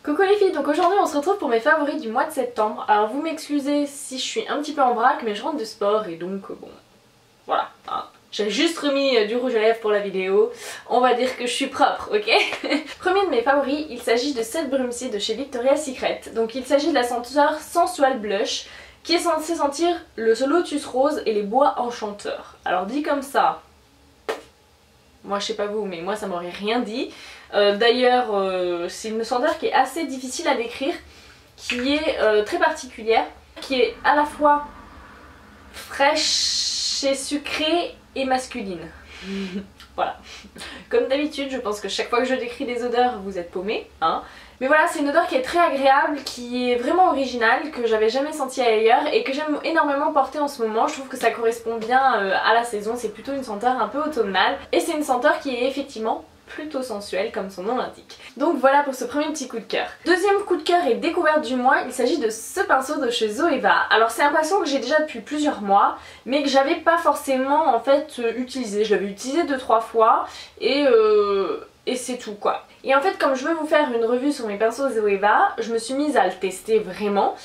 Coucou les filles, donc aujourd'hui on se retrouve pour mes favoris du mois de septembre. Alors vous m'excusez si je suis un petit peu en vrac, mais je rentre de sport et donc bon, voilà. Hein. J'ai juste remis du rouge à lèvres pour la vidéo, on va dire que je suis propre, ok? Premier de mes favoris, il s'agit de cette brume-ci de chez Victoria's Secret. Donc il s'agit de la senteur Sensual Blush, qui est censée sentir le lotus rose et les bois enchanteurs. Alors dit comme ça, moi je sais pas vous, mais moi ça m'aurait rien dit. D'ailleurs c'est une senteur qui est assez difficile à décrire, qui est très particulière, qui est à la fois fraîche et sucrée et masculine. Voilà. Comme d'habitude, je pense que chaque fois que je décris des odeurs, vous êtes paumés, hein. Mais voilà, c'est une odeur qui est très agréable, qui est vraiment originale, que j'avais jamais sentie ailleurs et que j'aime énormément porter en ce moment. Je trouve que ça correspond bien à la saison, c'est plutôt une senteur un peu automnale. Et c'est une senteur qui est effectivement plutôt sensuelle comme son nom l'indique. Donc voilà pour ce premier petit coup de cœur. Deuxième coup de cœur et découverte du mois, il s'agit de ce pinceau de chez Zoeva. Alors c'est un pinceau que j'ai déjà depuis plusieurs mois, mais que j'avais pas forcément en fait utilisé. Je l'avais utilisé 2-3 fois et c'est tout quoi. Et en fait comme je veux vous faire une revue sur mes pinceaux Zoeva, je me suis mise à le tester vraiment.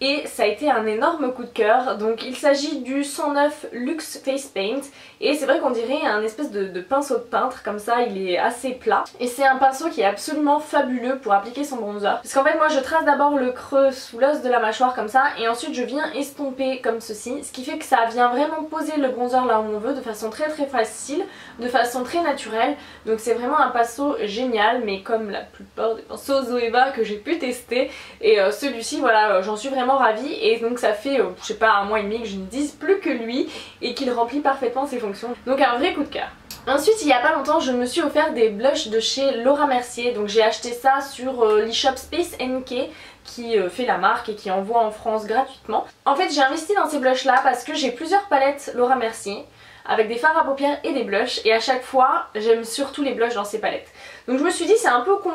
Et ça a été un énorme coup de cœur. Donc il s'agit du 109 Luxe Face Paint. Et c'est vrai qu'on dirait un espèce de pinceau de peintre comme ça, il est assez plat. Et c'est un pinceau qui est absolument fabuleux pour appliquer son bronzer. Parce qu'en fait moi je trace d'abord le creux sous l'os de la mâchoire comme ça. Et ensuite je viens estomper comme ceci. Ce qui fait que ça vient vraiment poser le bronzer là où on veut de façon très facile, de façon très naturelle. Donc c'est vraiment un pinceau génial, mais comme la plupart des pinceaux Zoeva que j'ai pu tester. Et celui-ci voilà, j'en suis vraiment ravie et donc ça fait je sais pas un mois et demi que je ne dise plus que lui et qu'il remplit parfaitement ses fonctions, donc un vrai coup de cœur. Ensuite il y a pas longtemps je me suis offert des blushs de chez Laura Mercier, donc j'ai acheté ça sur l'e-shop Space NK qui fait la marque et qui envoie en France gratuitement. En fait j'ai investi dans ces blushs là parce que j'ai plusieurs palettes Laura Mercier avec des fards à paupières et des blushs et à chaque fois j'aime surtout les blushs dans ces palettes. Donc je me suis dit c'est un peu con,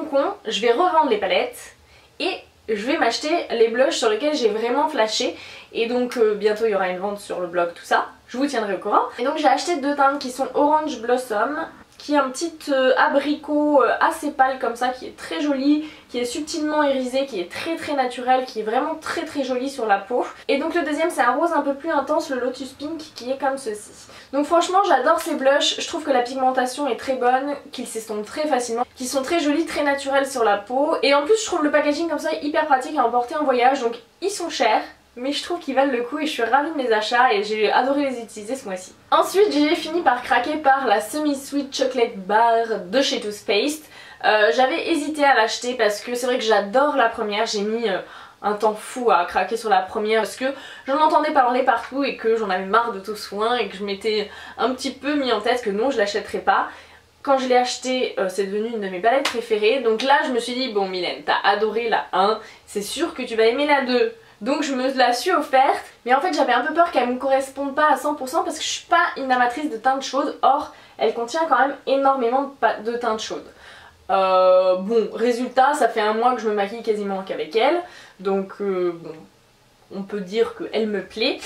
je vais revendre les palettes et je vais m'acheter les blushs sur lesquels j'ai vraiment flashé. Et donc bientôt il y aura une vente sur le blog, tout ça. Je vous tiendrai au courant. Et donc j'ai acheté deux teintes qui sont Orange Blossom, qui est un petit abricot assez pâle comme ça, qui est très joli, qui est subtilement irisé, qui est très naturel, qui est vraiment très joli sur la peau. Et donc le deuxième c'est un rose un peu plus intense, le Lotus Pink, qui est comme ceci. Donc franchement j'adore ces blushs, je trouve que la pigmentation est très bonne, qu'ils s'estompent très facilement, qu'ils sont très jolis, très naturels sur la peau. Et en plus je trouve le packaging comme ça hyper pratique à emporter en voyage, donc ils sont chers. Mais je trouve qu'ils valent le coup et je suis ravie de mes achats et j'ai adoré les utiliser ce mois-ci. Ensuite j'ai fini par craquer par la Semi-Sweet Chocolate Bar de chez Too Faced. J'avais hésité à l'acheter parce que c'est vrai que j'adore la première, j'ai mis un temps fou à craquer sur la première parce que j'en entendais parler partout et que j'en avais marre de tout ce foin et que je m'étais un petit peu mis en tête que non je l'achèterais pas. Quand je l'ai acheté, c'est devenu une de mes palettes préférées, donc là je me suis dit bon Mylène, t'as adoré la 1, c'est sûr que tu vas aimer la 2. Donc je me la suis offerte, mais en fait j'avais un peu peur qu'elle me corresponde pas à 100% parce que je suis pas une amatrice de teintes chaudes, or elle contient quand même énormément de teintes chaudes. Bon, résultat, ça fait un mois que je me maquille quasiment qu'avec elle, donc bon, on peut dire qu'elle me plaît.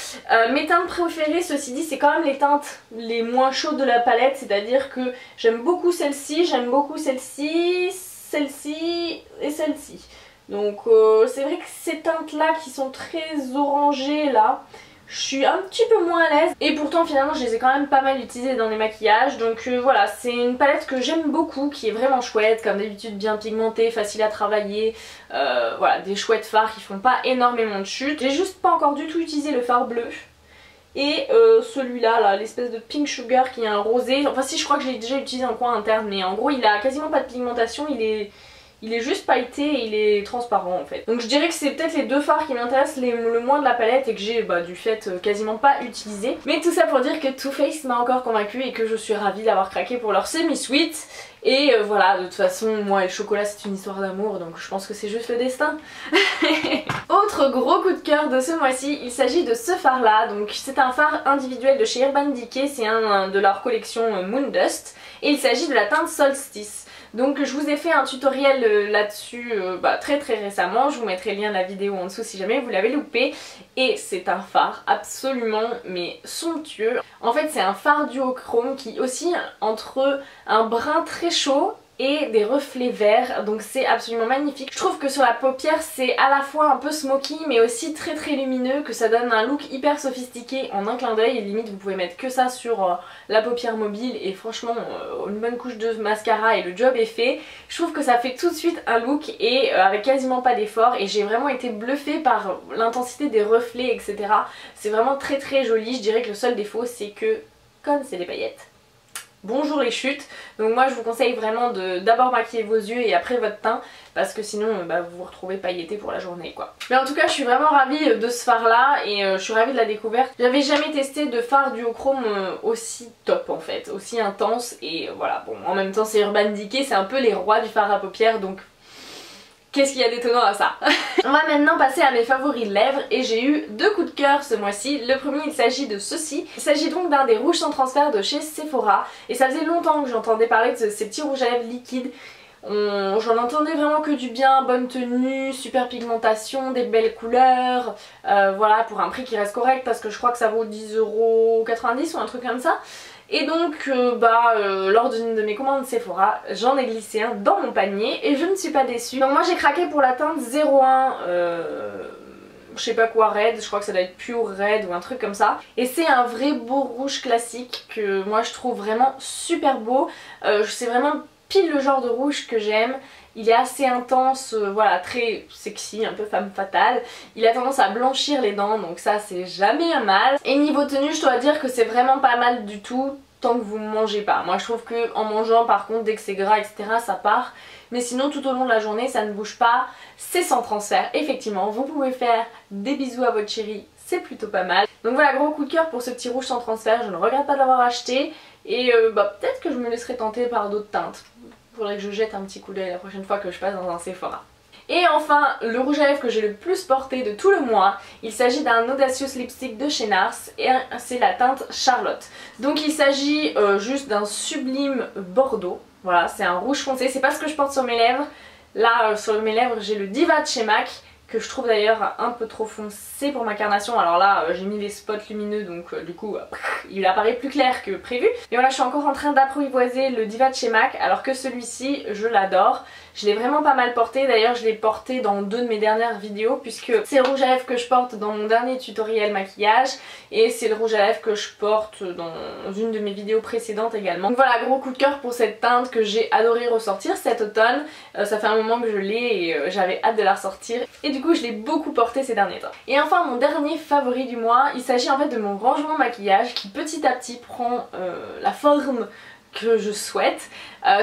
Mes teintes préférées, ceci dit, c'est quand même les teintes les moins chaudes de la palette, c'est-à-dire que j'aime beaucoup celle-ci, j'aime beaucoup celle-ci, celle-ci et celle-ci. Donc c'est vrai que ces teintes là qui sont très orangées là, je suis un petit peu moins à l'aise. Et pourtant finalement je les ai quand même pas mal utilisées dans les maquillages. Donc voilà, c'est une palette que j'aime beaucoup, qui est vraiment chouette, comme d'habitude bien pigmentée, facile à travailler. Voilà, des chouettes fards qui font pas énormément de chute. J'ai juste pas encore du tout utilisé le fard bleu. Et celui-là, là, l'espèce de Pink Sugar qui est un rosé. Enfin si, je crois que je l'ai déjà utilisé en coin interne, mais en gros il a quasiment pas de pigmentation, il est juste pailleté et il est transparent en fait. Donc je dirais que c'est peut-être les deux fards qui m'intéressent le moins de la palette et que j'ai du fait quasiment pas utilisé. Mais tout ça pour dire que Too Faced m'a encore convaincue et que je suis ravie d'avoir craqué pour leur semi-sweet. Et voilà, de toute façon moi et le chocolat c'est une histoire d'amour, donc je pense que c'est juste le destin. Autre gros coup de cœur de ce mois-ci, il s'agit de ce fard là. Donc c'est un fard individuel de chez Urban Decay, c'est un de leur collection Moon Dust. Et il s'agit de la teinte Solstice. Donc je vous ai fait un tutoriel là-dessus très récemment, je vous mettrai le lien de la vidéo en dessous si jamais vous l'avez loupé. Et c'est un fard absolument mais somptueux. En fait c'est un fard duochrome qui oscille entre un brun très chaud et des reflets verts, donc c'est absolument magnifique. Je trouve que sur la paupière c'est à la fois un peu smoky mais aussi très très lumineux, que ça donne un look hyper sophistiqué en un clin d'œil, et limite vous pouvez mettre que ça sur la paupière mobile et franchement une bonne couche de mascara et le job est fait. Je trouve que ça fait tout de suite un look et avec quasiment pas d'effort, et j'ai vraiment été bluffée par l'intensité des reflets etc. C'est vraiment très très joli. Je dirais que le seul défaut c'est que comme c'est des paillettes, bonjour les chutes. Donc moi je vous conseille vraiment de d'abord maquiller vos yeux et après votre teint, parce que sinon vous vous retrouvez pailleté pour la journée quoi. Mais en tout cas je suis vraiment ravie de ce fard là et je suis ravie de la découverte. J'avais jamais testé de fard duochrome aussi top en fait, aussi intense, et voilà. Bon, en même temps c'est Urban Decay, c'est un peu les rois du fard à paupières, donc qu'est-ce qu'il y a d'étonnant à ça? On va maintenant passer à mes favoris lèvres, et j'ai eu deux coups de cœur ce mois-ci. Le premier, il s'agit de ceci. Il s'agit donc d'un des rouges sans transfert de chez Sephora, et ça faisait longtemps que j'entendais parler de ces petits rouges à lèvres liquides. J'en entendais vraiment que du bien, bonne tenue, super pigmentation, des belles couleurs, voilà, pour un prix qui reste correct parce que je crois que ça vaut 10,90 € ou un truc comme ça. Et donc lors d'une de mes commandes Sephora, j'en ai glissé un dans mon panier et je ne suis pas déçue. Donc moi j'ai craqué pour la teinte 01 je sais pas quoi red, je crois que ça doit être pure red ou un truc comme ça. Et c'est un vrai beau rouge classique que moi je trouve vraiment super beau. C'est vraiment pile le genre de rouge que j'aime. Il est assez intense, voilà, très sexy, un peu femme fatale. Il a tendance à blanchir les dents, donc ça c'est jamais un mal. Et niveau tenue, je dois dire que c'est vraiment pas mal du tout, tant que vous ne mangez pas. Moi je trouve que en mangeant par contre, dès que c'est gras etc, ça part. Mais sinon tout au long de la journée ça ne bouge pas, c'est sans transfert. Effectivement, vous pouvez faire des bisous à votre chérie, c'est plutôt pas mal. Donc voilà, gros coup de cœur pour ce petit rouge sans transfert, je ne regrette pas de l'avoir acheté. Et peut-être que je me laisserai tenter par d'autres teintes. Faudrait que je jette un petit coup d'œil la prochaine fois que je passe dans un Sephora. Et enfin, le rouge à lèvres que j'ai le plus porté de tout le mois, il s'agit d'un Audacious Lipstick de chez NARS et c'est la teinte Charlotte. Donc il s'agit juste d'un sublime bordeaux. Voilà, c'est un rouge foncé, c'est pas ce que je porte sur mes lèvres. Là, sur mes lèvres, j'ai le Diva de chez MAC, que je trouve d'ailleurs un peu trop foncé pour ma carnation. Alors là j'ai mis les spots lumineux, donc du coup il apparaît plus clair que prévu. Mais voilà, je suis encore en train d'apprivoiser le Diva de chez MAC, alors que celui-ci je l'adore. Je l'ai vraiment pas mal porté, d'ailleurs je l'ai porté dans deux de mes dernières vidéos, puisque c'est le rouge à lèvres que je porte dans mon dernier tutoriel maquillage et c'est le rouge à lèvres que je porte dans une de mes vidéos précédentes également. Donc voilà, gros coup de cœur pour cette teinte que j'ai adoré ressortir cet automne. Ça fait un moment que je l'ai et j'avais hâte de la ressortir, et du coup je l'ai beaucoup porté ces derniers temps. Et enfin mon dernier favori du mois, il s'agit en fait de mon rangement maquillage qui petit à petit prend la forme que je souhaite.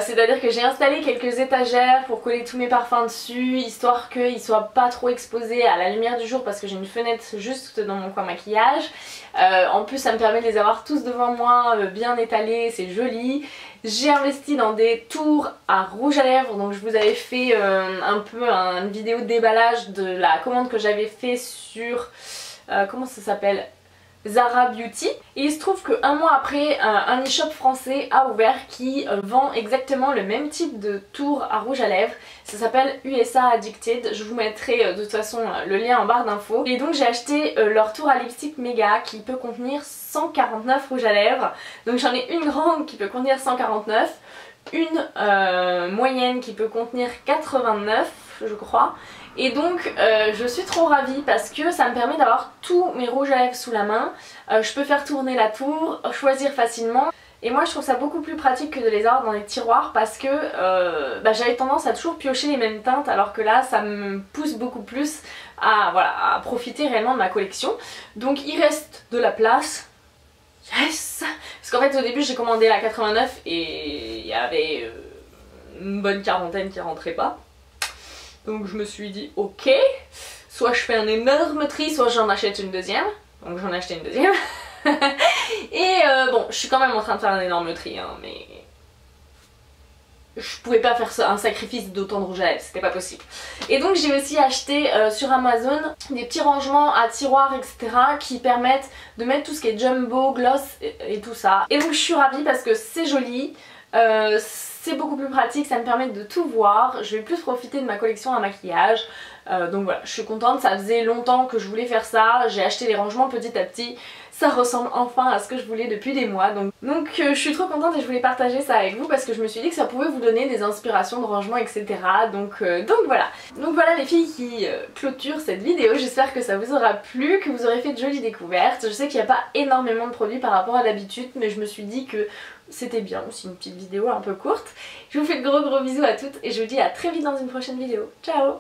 C'est à dire que j'ai installé quelques étagères pour coller tous mes parfums dessus, histoire qu'ils soient pas trop exposés à la lumière du jour, parce que j'ai une fenêtre juste dans mon coin maquillage. En plus ça me permet de les avoir tous devant moi, bien étalés, c'est joli. J'ai investi dans des tours à rouge à lèvres, donc je vous avais fait un peu une vidéo de déballage de la commande que j'avais fait sur comment ça s'appelle, Zara Beauty. Et il se trouve qu'un mois après, un e-shop français a ouvert qui vend exactement le même type de tour à rouge à lèvres. Ça s'appelle USA Addicted, je vous mettrai de toute façon le lien en barre d'infos. Et donc j'ai acheté leur tour à lipstick méga qui peut contenir 149 rouges à lèvres. Donc j'en ai une grande qui peut contenir 149, une moyenne qui peut contenir 89 je crois. Et donc je suis trop ravie parce que ça me permet d'avoir tous mes rouges à lèvres sous la main. Je peux faire tourner la tour, choisir facilement. Et moi je trouve ça beaucoup plus pratique que de les avoir dans les tiroirs, parce que j'avais tendance à toujours piocher les mêmes teintes, alors que là ça me pousse beaucoup plus à, voilà, à profiter réellement de ma collection. Donc il reste de la place. Yes! Parce qu'en fait au début j'ai commandé la 89 et il y avait une bonne quarantaine qui rentrait pas. Donc je me suis dit ok, soit je fais un énorme tri, soit j'en achète une deuxième. Donc j'en ai acheté une deuxième. Et bon, je suis quand même en train de faire un énorme tri, hein, mais je pouvais pas faire un sacrifice d'autant de rouge à lèvres, c'était pas possible. Et donc j'ai aussi acheté sur Amazon des petits rangements à tiroirs etc. qui permettent de mettre tout ce qui est jumbo, gloss et tout ça. Et donc je suis ravie parce que c'est joli, c'est beaucoup plus pratique, ça me permet de tout voir, je vais plus profiter de ma collection à maquillage. Donc voilà, je suis contente, ça faisait longtemps que je voulais faire ça, j'ai acheté les rangements petit à petit. ça ressemble enfin à ce que je voulais depuis des mois. Donc je suis trop contente et je voulais partager ça avec vous parce que je me suis dit que ça pouvait vous donner des inspirations de rangement, etc. Donc voilà. Donc voilà les filles qui clôturent cette vidéo. J'espère que ça vous aura plu, que vous aurez fait de jolies découvertes. Je sais qu'il n'y a pas énormément de produits par rapport à d'habitude, mais je me suis dit que c'était bien aussi une petite vidéo un peu courte. Je vous fais de gros bisous à toutes et je vous dis à très vite dans une prochaine vidéo. Ciao!